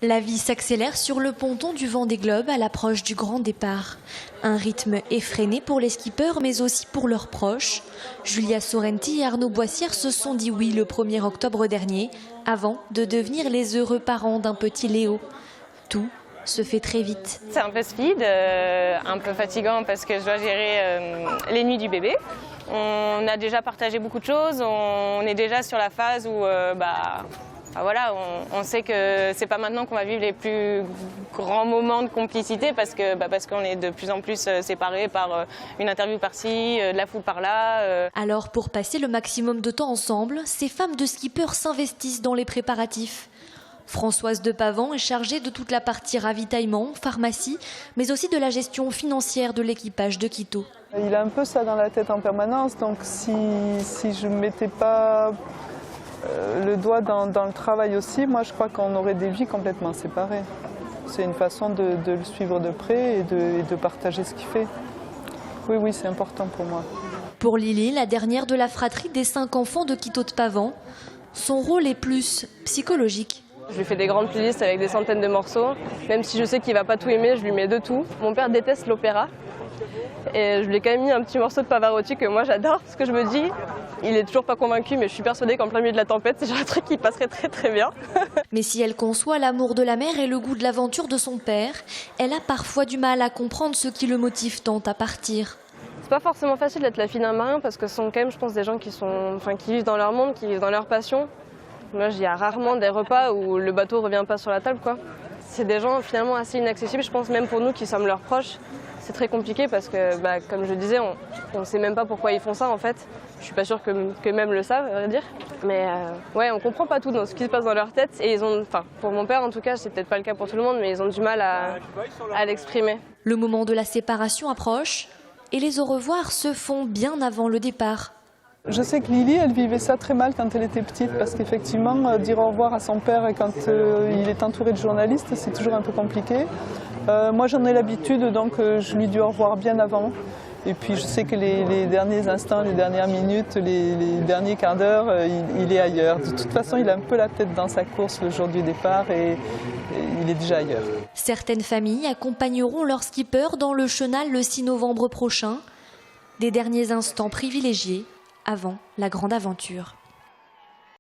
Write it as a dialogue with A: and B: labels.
A: La vie s'accélère sur le ponton du Vendée Globe à l'approche du grand départ. Un rythme effréné pour les skippers, mais aussi pour leurs proches. Julia Sorrenti et Arnaud Boissière se sont dit oui le 1er octobre dernier, avant de devenir les heureux parents d'un petit Léo. Tout se fait très vite.
B: C'est un peu speed, un peu fatigant parce que je dois gérer les nuits du bébé. On a déjà partagé beaucoup de choses, on est déjà sur la phase où voilà, on sait que c'est pas maintenant qu'on va vivre les plus grands moments de complicité parce qu'on est de plus en plus séparés par une interview par-ci, de la foule par-là.
A: Alors pour passer le maximum de temps ensemble, ces femmes de skippers s'investissent dans les préparatifs. Françoise de Pavant est chargée de toute la partie ravitaillement, pharmacie, mais aussi de la gestion financière de l'équipage de Quito.
C: Il a un peu ça dans la tête en permanence, donc si je ne mettais pas le doigt dans le travail aussi, moi je crois qu'on aurait des vies complètement séparées. C'est une façon de le suivre de près et de partager ce qu'il fait. Oui, c'est important pour moi.
A: Pour Lily, la dernière de la fratrie des 5 enfants de Quito de Pavant, son rôle est plus psychologique.
D: Je lui fais des grandes playlists avec des centaines de morceaux. Même si je sais qu'il ne va pas tout aimer, je lui mets de tout. Mon père déteste l'opéra. Et je lui ai quand même mis un petit morceau de Pavarotti que moi j'adore. Parce que je me dis, il est toujours pas convaincu, mais je suis persuadée qu'en plein milieu de la tempête, c'est genre un truc qui passerait très très bien.
A: Mais si elle conçoit l'amour de la mère et le goût de l'aventure de son père, elle a parfois du mal à comprendre ce qui le motive tant à partir.
D: C'est pas forcément facile d'être la fille d'un marin parce que ce sont quand même, je pense, des gens qui vivent dans leur monde, qui vivent dans leur passion. Moi, il y a rarement des repas où le bateau revient pas sur la table, quoi. C'est des gens finalement assez inaccessibles, je pense, même pour nous qui sommes leurs proches. C'est très compliqué parce que, comme je disais, on ne sait même pas pourquoi ils font ça en fait. Je suis pas sûre que même le savent, à vrai dire. Mais ouais, on comprend pas tout dans ce qui se passe dans leur tête. Et ils ont, pour mon père en tout cas, c'est peut-être pas le cas pour tout le monde, mais ils ont du mal à l'exprimer.
A: Le moment de la séparation approche et les au revoir se font bien avant le départ.
C: Je sais que Lily, elle vivait ça très mal quand elle était petite, parce qu'effectivement, dire au revoir à son père quand il est entouré de journalistes, c'est toujours un peu compliqué. Moi, j'en ai l'habitude, donc je lui dis au revoir bien avant. Et puis, je sais que les derniers instants, les dernières minutes, les derniers quarts d'heure, il est ailleurs. De toute façon, il a un peu la tête dans sa course le jour du départ et il est déjà ailleurs.
A: Certaines familles accompagneront leur skipper dans le chenal le 6 novembre prochain. Des derniers instants privilégiés avant la grande aventure.